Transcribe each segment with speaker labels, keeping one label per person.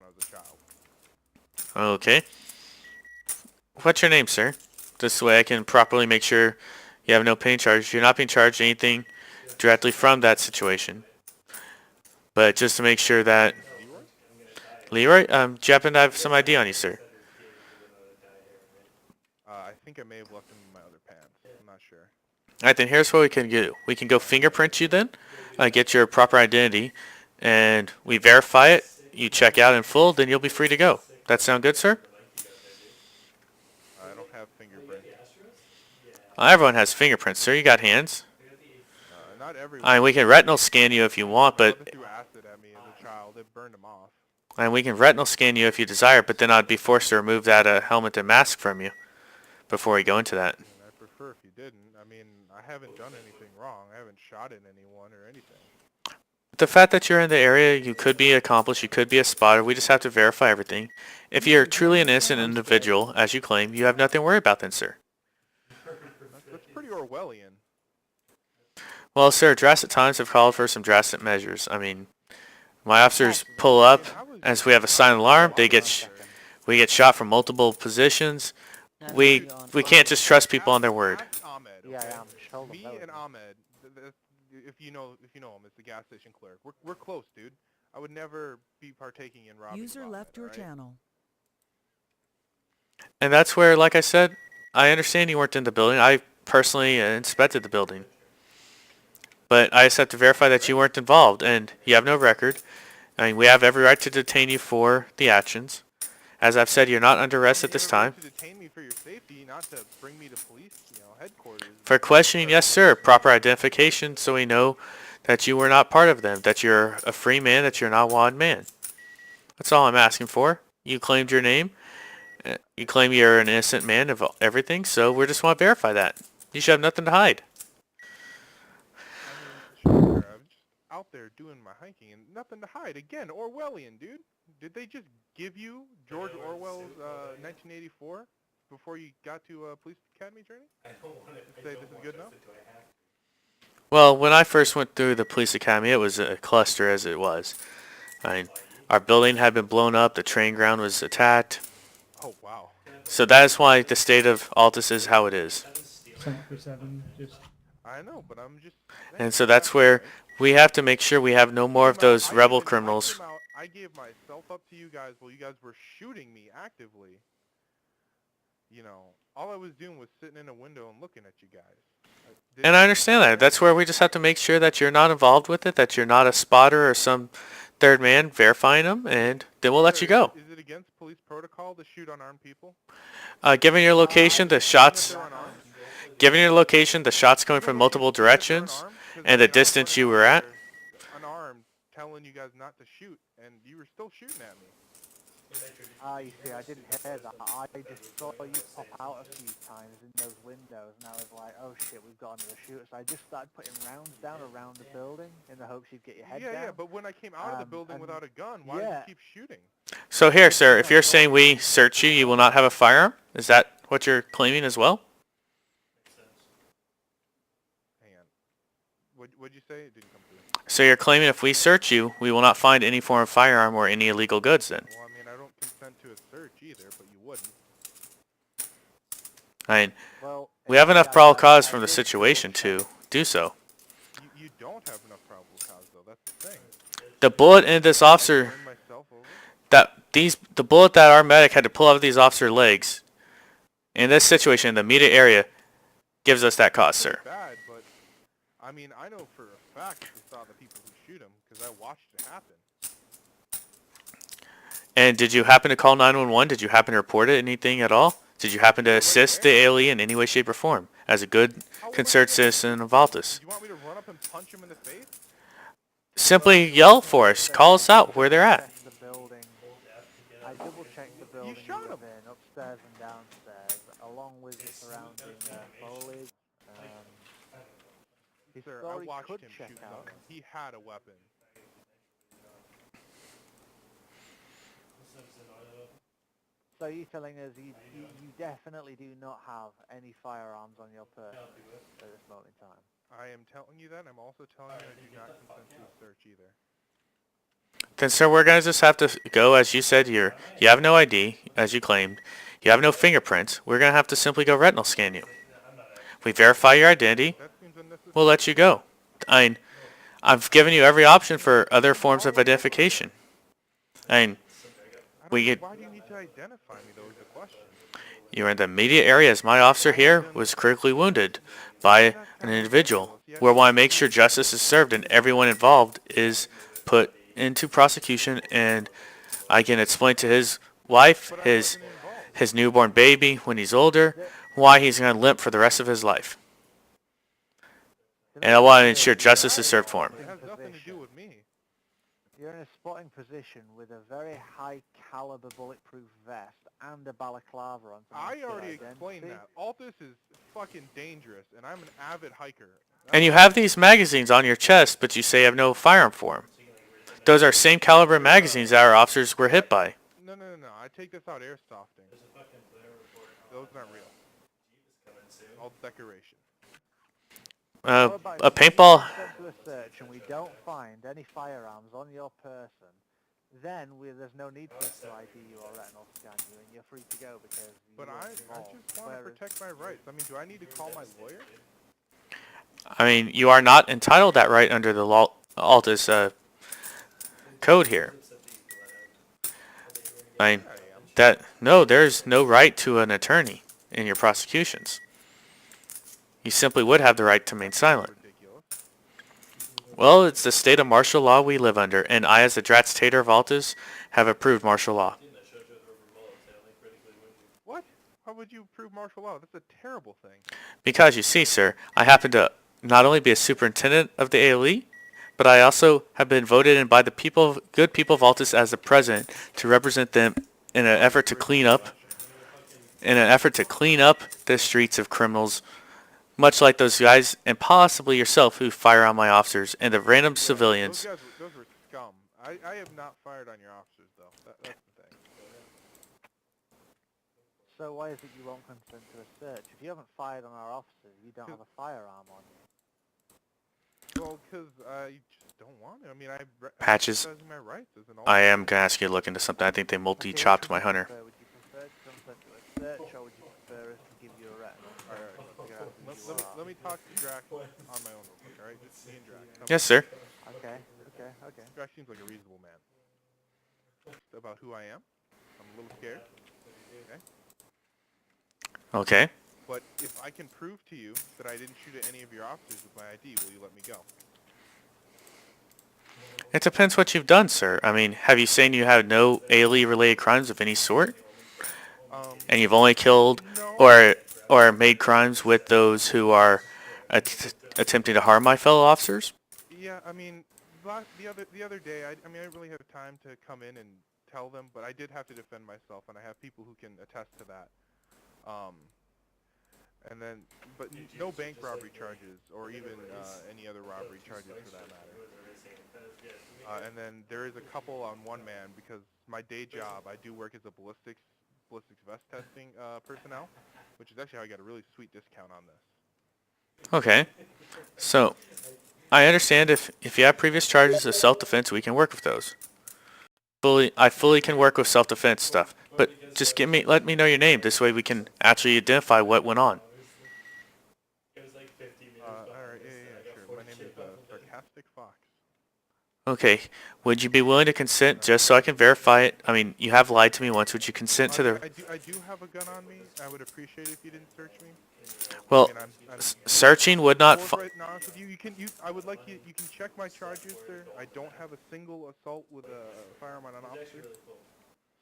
Speaker 1: I was a child.
Speaker 2: Okay. What's your name, sir? This way I can properly make sure you have no pain charge. You're not being charged anything directly from that situation. But just to make sure that...
Speaker 1: Leroy?
Speaker 2: Leroy, do you happen to have some ID on you, sir?
Speaker 1: I think I may have left them in my other pants. I'm not sure.
Speaker 2: Alright, then here's what we can do. We can go fingerprint you then, get your proper identity, and we verify it. You check out in full, then you'll be free to go. That sound good, sir?
Speaker 1: I don't have fingerprints.
Speaker 2: Everyone has fingerprints, sir. You got hands.
Speaker 1: Not
Speaker 2: I mean,
Speaker 1: everyone.
Speaker 2: we can retinal scan you if you want,
Speaker 1: My
Speaker 2: but
Speaker 1: mother threw acid at me as a child. It burned them off.
Speaker 2: and we can retinal scan you if you desire, but then I'd be forced to remove that helmet and mask from you before we go into that.
Speaker 1: I mean, I'd prefer if you didn't. I mean, I haven't done anything wrong. I haven't shot at anyone or anything.
Speaker 2: The fact that you're in the area, you could be accomplice, you could be a spotter. We just have to verify everything. If you're truly an innocent individual, as you claim, you have nothing to worry about then, sir.
Speaker 1: That's pretty Orwellian.
Speaker 2: Well, sir, drastic times have called for some drastic measures. I mean, my officers pull up, as we have a silent alarm, we get shot from multiple positions. We can't just trust people on their word.
Speaker 1: Ahmed, okay? Me and Ahmed, if you know him, it's the gas station clerk. We're close, dude. I would never be partaking in robbing.
Speaker 3: User left your channel.
Speaker 2: And that's where, like I said, I understand you weren't in the building. I personally inspected the building. But I just have to verify that you weren't involved, and you have no record. I mean, we have every right to detain you for the actions. As I've said, you're not under arrest at this time.
Speaker 1: To detain me for your safety, not to bring me to police, headquarters.
Speaker 2: For questioning, yes, sir. Proper identification, so we know that you were not part of them, that you're a free man, that you're not a wanted man. That's all I'm asking for. You claimed your name. You claim you're an innocent man of everything, so we just want to verify that. You should have nothing to hide.
Speaker 1: I mean, sure, I'm just out there doing my hiking and nothing to hide. Again, Orwellian, dude. Did they just give you George Orwell's 1984 before you got to police academy training? Say this is good enough?
Speaker 2: Well, when I first went through the police academy, it was a cluster as it was. I mean, our building had been blown up, the train ground was attacked.
Speaker 1: Oh, wow.
Speaker 2: So that is why the state of Altus is how it is.
Speaker 4: 7 just...
Speaker 1: I know, but I'm just...
Speaker 2: And so that's where we have to make sure we have no more of those rebel criminals.
Speaker 1: I gave myself up to you guys while you guys were shooting me actively. You know, all I was doing was sitting in a window and looking at you guys.
Speaker 2: And I understand that. That's where we just have to make sure that you're not involved with it, that you're not a spotter or some third man verifying them, and then we'll let you go.
Speaker 1: Is it against police protocol to shoot unarmed people?
Speaker 2: Given your location, the shots... Given your location, the shots coming from multiple directions, and the distance you were at...
Speaker 1: Unarmed, telling you guys not to shoot, and you were still shooting at me.
Speaker 5: You see, I didn't hear that. I just saw you pop out a few times in those windows, and I was like, oh shit, we've got another shooter. So I just started putting rounds down around the building in the hopes you'd get your head down.
Speaker 1: Yeah, but when I came out of the building without a gun, why did you keep shooting?
Speaker 2: So here, sir, if you're saying we search you, you will not have a firearm? Is that what you're claiming as well?
Speaker 1: Hang on. What'd you say? It didn't come through.
Speaker 2: So you're claiming if we search you, we will not find any form of firearm or any illegal goods then?
Speaker 1: Well, I mean, I don't consent to a search either, but you wouldn't.
Speaker 2: I mean, we have enough probable cause from the situation to do so.
Speaker 1: You don't have enough probable cause, though. That's the thing.
Speaker 2: The bullet in this officer... The bullet that our medic had to pull out of these officer legs, in this situation, in the immediate area, gives us that cause, sir.
Speaker 1: Bad, but I mean, I know for a fact that we saw the people who shoot him because I watched it happen.
Speaker 2: And did you happen to call 911? Did you happen to report it, anything at all? Did you happen to assist the ALE in any way, shape, or form as a good, concerned citizen of Altus?
Speaker 1: Do you want me to run up and punch him in the face?
Speaker 2: Simply yell for us. Call us out where they're at.
Speaker 5: I double-checked the building you live in, upstairs and downstairs, along with the surrounding foliage.
Speaker 1: Sir, I watched him shoot someone. He had a weapon.
Speaker 5: So you're telling us you definitely do not have any firearms on your person at this moment in time?
Speaker 1: I am telling you that. I'm also telling you I do not consent to a search either.
Speaker 2: Then, sir, we're gonna just have to go as you said. You have no ID, as you claimed. You have no fingerprints. We're gonna have to simply go retinal scan you. We verify your identity.
Speaker 1: That seems unnecessary.
Speaker 2: We'll let you go. I mean, I've given you every option for other forms of identification. I mean, we get.
Speaker 1: Why do you need to identify me, though, is the question.
Speaker 2: You were in the immediate areas. My officer here was critically wounded by an individual. We want to make sure justice is served and everyone involved is put into prosecution, and I can explain to his wife,
Speaker 1: But I
Speaker 2: his
Speaker 1: wasn't involved.
Speaker 2: his newborn baby when he's older, why he's going to limp for the rest of his life. And I want to ensure justice is served for him.
Speaker 1: It has nothing to do with me.
Speaker 5: You're in a spotting position with a very high caliber bulletproof vest and a balaclava on.
Speaker 1: I already explained that. All this is fucking dangerous, and I'm an avid hiker.
Speaker 2: And you have these magazines on your chest, but you say you have no firearm for them. Those are same caliber magazines that our officers were hit by.
Speaker 1: No. I take this out airsofting. Those aren't real. All decoration.
Speaker 2: A paintball.
Speaker 5: To a search and we don't find any firearms on your person, then there's no need for us to ID you or retinal scan you, and you're free to go because.
Speaker 1: But I just want to protect my rights. I mean, do I need to call my lawyer?
Speaker 2: I mean, you are not entitled that right under the law, Altus code here. I mean, there's no right to an attorney in your prosecutions. You simply would have the right to remain silent.
Speaker 1: Ridiculous.
Speaker 2: Well, it's the state of martial law we live under, and I, as the Dratz Tater of Altus, have approved martial law.
Speaker 1: What? How would you prove martial law? That's a terrible thing.
Speaker 2: Because, you see, sir, I happen to not only be a superintendent of the ALE, but I also have been voted in by the good people of Altus as the president to represent them in an effort to clean up the streets of criminals, much like those guys and possibly yourself who fire on my officers and the random civilians.
Speaker 1: Those were scum. I have not fired on your officers, though. That's the thing.
Speaker 5: So why is it you won't consent to a search? If you haven't fired on our officers, you don't have a firearm on you.
Speaker 1: Well, because I just don't want it. I mean,
Speaker 2: Patches.
Speaker 1: I'm exercising my rights as an
Speaker 2: I
Speaker 1: officer.
Speaker 2: am going to ask you to look into something. I think they multi-chopped my hunter.
Speaker 5: Would you prefer to consent to a search, or would you prefer us to give you a retinal?
Speaker 1: Let me talk to Drac on my own real quick, alright? Just me and Drac.
Speaker 2: Yes, sir.
Speaker 5: Okay.
Speaker 1: Drac seems like a reasonable man. About who I am. I'm a little scared. Okay?
Speaker 2: Okay.
Speaker 1: But if I can prove to you that I didn't shoot at any of your officers with my ID, will you let me go?
Speaker 2: It depends what you've done, sir. I mean, have you saying you have no ALE-related crimes of any sort? And you've only killed
Speaker 1: No.
Speaker 2: or made crimes with those who are attempting to harm my fellow officers?
Speaker 1: Yeah, I mean, the other day, I didn't really have time to come in and tell them, but I did have to defend myself, and I have people who can attest to that. But no bank robbery charges, or even any other robbery charges for that matter. And then there is a couple on one man, because my day job, I do work as a ballistics vest testing personnel, which is actually how I got a really sweet discount on this.
Speaker 2: Okay. So, I understand if you have previous charges of self-defense, we can work with those. I fully can work with self-defense stuff, but just let me know your name. This way we can actually identify what went on.
Speaker 1: Alright, yeah, sure. My name is Sarcastic Fox.
Speaker 2: Okay. Would you be willing to consent just so I can verify it? I mean, you have lied to me once. Would you consent to the...
Speaker 1: I do have a gun on me. I would appreciate it if you didn't search me.
Speaker 2: Well,
Speaker 1: I mean, I'm
Speaker 2: searching would not...
Speaker 1: forthright and honest with you. I would like you can check my charges, sir. I don't have a single assault with a firearm on an officer.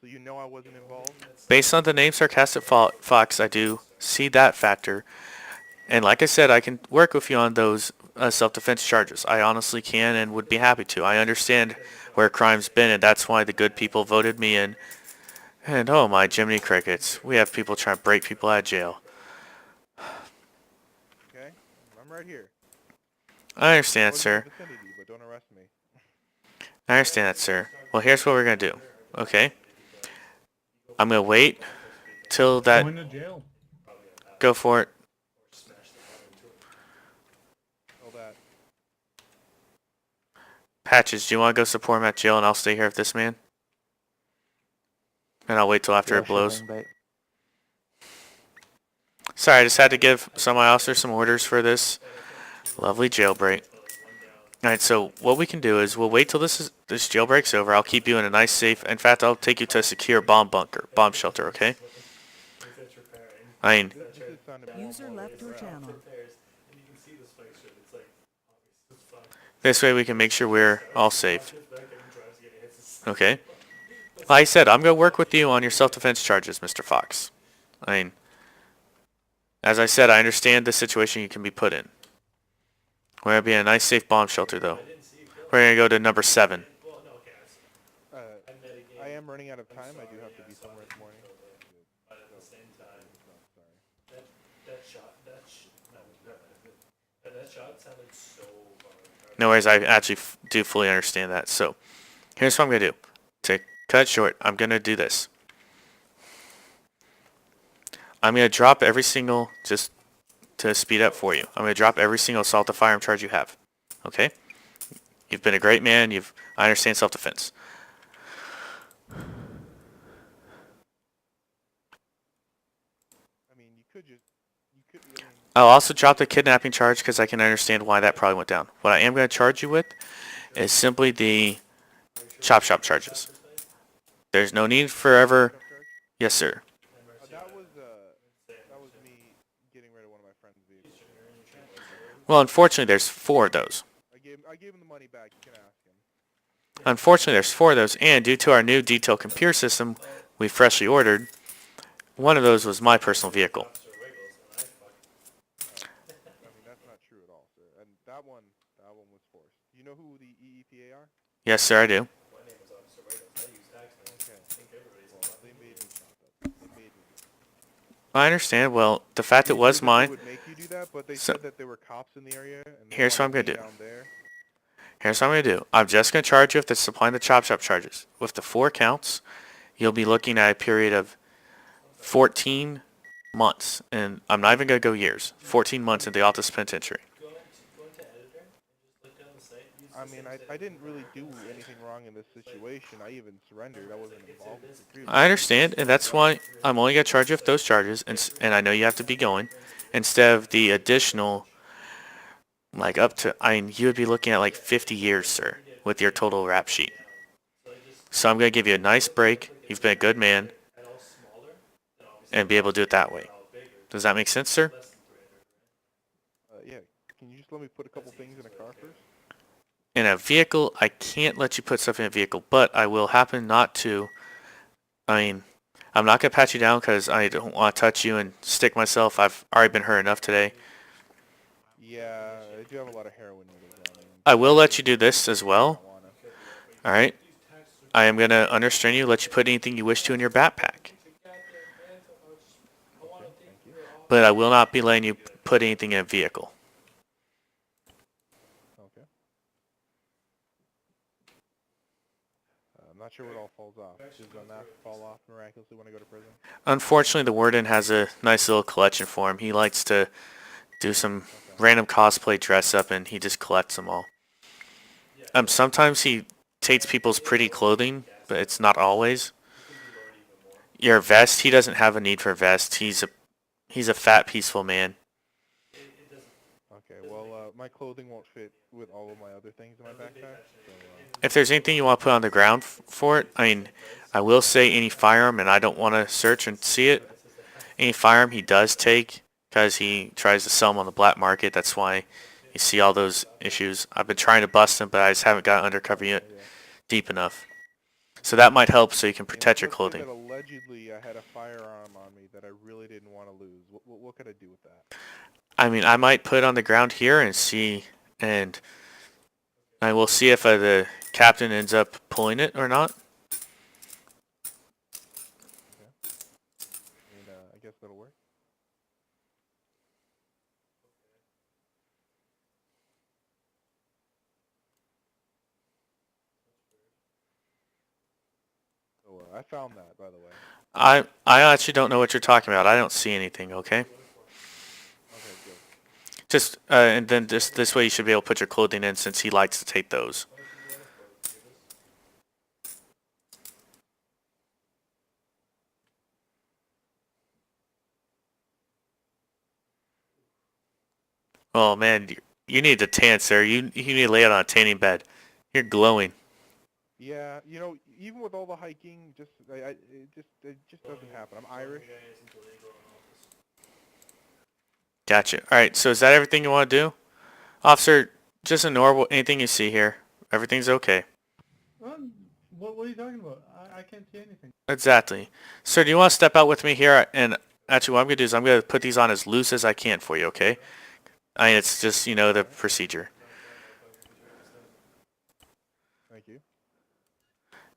Speaker 1: So you know I wasn't involved.
Speaker 2: Based on the name Sarcastic Fox, I do see that factor. And like I said, I can work with you on those self-defense charges. I honestly can and would be happy to. I understand where crime's been, and that's why the good people voted me in. And oh my Jiminy Crickets, we have people trying to break people out of jail.
Speaker 1: Okay? I'm right here.
Speaker 2: I understand that,
Speaker 1: Wasn't
Speaker 2: sir.
Speaker 1: in the vicinity, but don't arrest me.
Speaker 2: I understand that, sir. Well, here's what we're going to do. Okay? I'm going to wait till that...
Speaker 4: Going to jail.
Speaker 2: Go for it.
Speaker 1: All that.
Speaker 2: Patches, do you want to go support him at jail and I'll stay here with this man? And I'll wait till after it blows. Sorry, I just had to give some of my officers some orders for this lovely jailbreak. Alright, so what we can do is we'll wait till this jailbreak's over. I'll keep you in a nice safe. In fact, I'll take you to a secure bomb shelter, okay? I mean,
Speaker 3: User left your channel.
Speaker 2: this way we can make sure we're all safe. Okay? Like I said, I'm going to work with you on your self-defense charges, Mr. Fox. I mean, as I said, I understand the situation you can be put in. We're going to be in a nice safe bomb shelter, though. We're going to go to number 7.
Speaker 1: I am running out of time. I do have to be somewhere this morning.
Speaker 2: No worries, I actually do fully understand that. So, here's what I'm going to do. To cut it short, I'm going to do this. I'm going to drop every single, just to speed up for you, I'm going to drop every single assault to firearm charge you have. Okay? You've been a great man. I understand self-defense.
Speaker 1: I mean, you could really...
Speaker 2: I'll also drop the kidnapping charge because I can understand why that probably went down. What I am going to charge you with is simply the chop shop charges. There's no need for ever... Yes, sir.
Speaker 1: That was me getting rid of one of my friend's vehicles.
Speaker 2: Well, unfortunately, there's 4 of those.
Speaker 1: I gave him the money back. You can ask him.
Speaker 2: Unfortunately, there's 4 of those, and due to our new detailed computer system we freshly ordered, one of those was my personal vehicle.
Speaker 1: I mean, that's not true at all, sir. And that one was forced. Do you know who the EEPA are?
Speaker 2: Yes, sir, I do.
Speaker 1: Okay. Well, they made me stop that. They made me.
Speaker 2: I understand. Well, the fact it was
Speaker 1: They
Speaker 2: mine...
Speaker 1: would make you do that, but they
Speaker 2: So-
Speaker 1: said that there were cops in the area. And they
Speaker 2: Here's what I'm
Speaker 1: wanted
Speaker 2: gonna
Speaker 1: me
Speaker 2: do.
Speaker 1: down there.
Speaker 2: Here's what I'm going to do. I'm just going to charge you with the supplying the chop shop charges. With the 4 counts, you'll be looking at a period of 14 months. And I'm not even going to go years. 14 months in the office penitentiary.
Speaker 1: I mean, I didn't really do anything wrong in this situation. I even surrendered. I wasn't involved with the previous.
Speaker 2: I understand, and that's why I'm only going to charge you with those charges. And I know you have to be going. Instead of the additional, like up to, I mean, you would be looking at like 50 years, sir, with your total rap sheet. So I'm going to give you a nice break. You've been a good man. And be able to do it that way. Does that make sense, sir?
Speaker 1: Yeah. Can you just let me put a couple things in a car first?
Speaker 2: In a vehicle, I can't let you put stuff in a vehicle, but I will happen not to. I mean, I'm not going to pat you down because I don't want to touch you and stick myself. I've already been hurt enough today.
Speaker 1: Yeah, I do have a lot of heroin needles on me.
Speaker 2: I will let you do this as well.
Speaker 1: Marijuana.
Speaker 2: Alright? I am going to understrain you, let you put anything you wish to in your backpack. But I will not be letting you put anything in a vehicle.
Speaker 1: Okay. I'm not sure what all falls off. Does the mask fall off miraculously when I go to prison?
Speaker 2: Unfortunately, the warden has a nice little collection for him. He likes to do some random cosplay dress up and he just collects them all. Sometimes he takes people's pretty clothing, but it's not always. Your vest, he doesn't have a need for a vest. He's a fat, peaceful man.
Speaker 1: Okay, well, my clothing won't fit with all of my other things in my backpack. So,
Speaker 2: If there's anything you want to put on the ground for it, I mean, I will say any firearm, and I don't want to search and see it. Any firearm he does take, because he tries to sell them on the black market. That's why you see all those issues. I've been trying to bust him, but I just haven't got an undercover unit deep enough. So that might help so you can protect your
Speaker 1: let's say
Speaker 2: clothing.
Speaker 1: that allegedly I had a firearm on me that I really didn't want to lose. What could I do with that?
Speaker 2: I mean, I might put it on the ground here and see, and I will see if the captain ends up pulling it or not.
Speaker 1: I mean, I guess that'll work. So, I found that, by the way.
Speaker 2: I actually don't know what you're talking about. I don't see anything, okay?
Speaker 1: Okay, good.
Speaker 2: Just, and then this way you should be able to put your clothing in since he likes to take those. Oh man, you need to tan, sir. You need to lay out on a tanning bed. You're glowing.
Speaker 1: Yeah, you know, even with all the hiking, it just doesn't happen. I'm Irish.
Speaker 2: Gotcha. All right. So is that everything you want to do, officer? Just ignore anything you see here. Everything's okay.
Speaker 4: What are you talking about? I can't see anything.
Speaker 2: Exactly. Sir, do you want to step out with me here? And actually, what I'm gonna do is I'm gonna put these on as loose as I can for you. Okay? I mean, it's just the procedure.
Speaker 1: Thank you.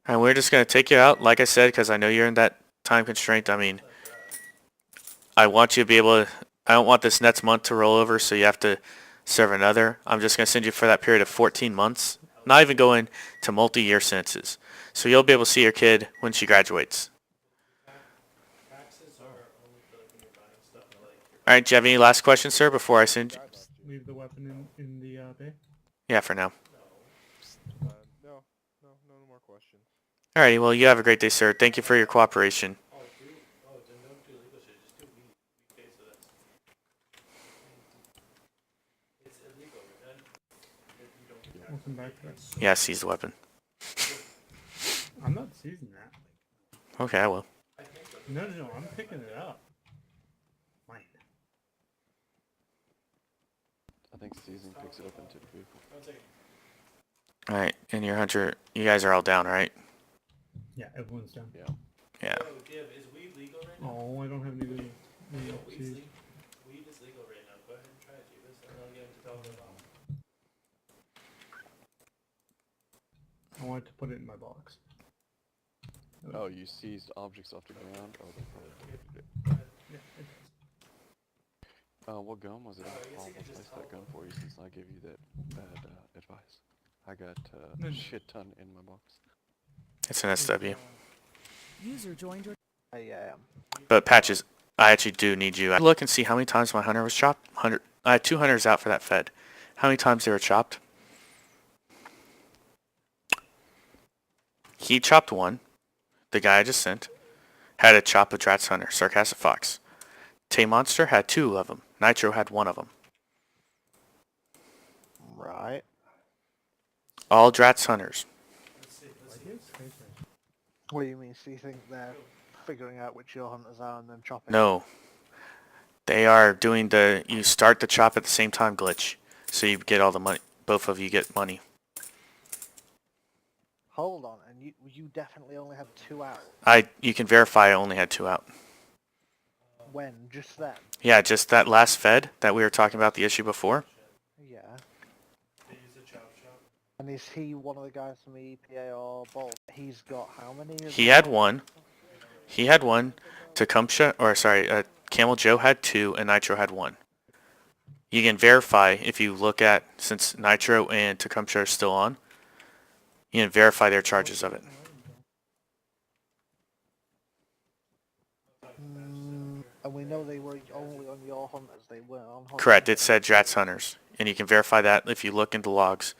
Speaker 2: And we're just gonna take you out, like I said, because I know you're in that time constraint. I mean, I want you to be able to. I don't want this next month to roll over, so you have to serve another. I'm just gonna send you for that period of 14 months. Not even going to multi-year sentences. So you'll be able to see your kid when she graduates. All right. Do you have any last questions, sir, before I send you?
Speaker 4: Leave the weapon in the bay.
Speaker 2: Yeah, for now.
Speaker 1: No more questions.
Speaker 2: Alrighty, well, you have a great day, sir. Thank you for your cooperation.
Speaker 4: Welcome back to that.
Speaker 2: Yeah, seize the weapon.
Speaker 4: I'm not seizing that.
Speaker 2: Okay, I will.
Speaker 4: No, I'm picking it up. Fine.
Speaker 6: I think season picks it up into the vehicle.
Speaker 2: Alright, and your hunter, you guys are all down, right?
Speaker 4: Yeah, everyone's down.
Speaker 6: Yeah.
Speaker 2: Yeah.
Speaker 4: Oh, I don't have any little seeds. I wanted to put it in my box.
Speaker 6: Oh, you seized objects off the ground? Oh, they probably did.
Speaker 4: Yeah, it
Speaker 6: What gun was it? I'll replace that gun for you since I gave you that advice. I got a shit ton in my box.
Speaker 2: It's an SW.
Speaker 3: User joined your
Speaker 5: I am.
Speaker 2: But Patches, I actually do need you. Look and see how many times my hunter was chopped. I had 2 hunters out for that fed. How many times they were chopped? He chopped one. The guy I just sent had a chop of Drat's hunter, Sarcastic Fox. Tay Monster had 2 of them. Nitro had 1 of them.
Speaker 5: Right.
Speaker 2: All Drat's hunters.
Speaker 5: What do you mean? So you think they're figuring out which your hunters are and then chopping?
Speaker 2: No. They are doing you start the chop at the same time glitch. So you get all the money. Both of you get money.
Speaker 5: Hold on, and you definitely only have 2 out.
Speaker 2: You can verify I only had 2 out.
Speaker 5: When? Just then?
Speaker 2: Yeah, just that last fed that we were talking about the issue before.
Speaker 5: Yeah. And is he one of the guys from the EPA or both? He's got how many?
Speaker 2: He had 1. He had 1. Tecumseh, or sorry, Camel Joe had 2, and Nitro had 1. You can verify if you look at, since Nitro and Tecumseh are still on, you can verify their charges of it.
Speaker 5: And we know they were only on your hunters, they weren't on hunters.
Speaker 2: Correct, it said Drat's Hunters. And you can verify that if you look into logs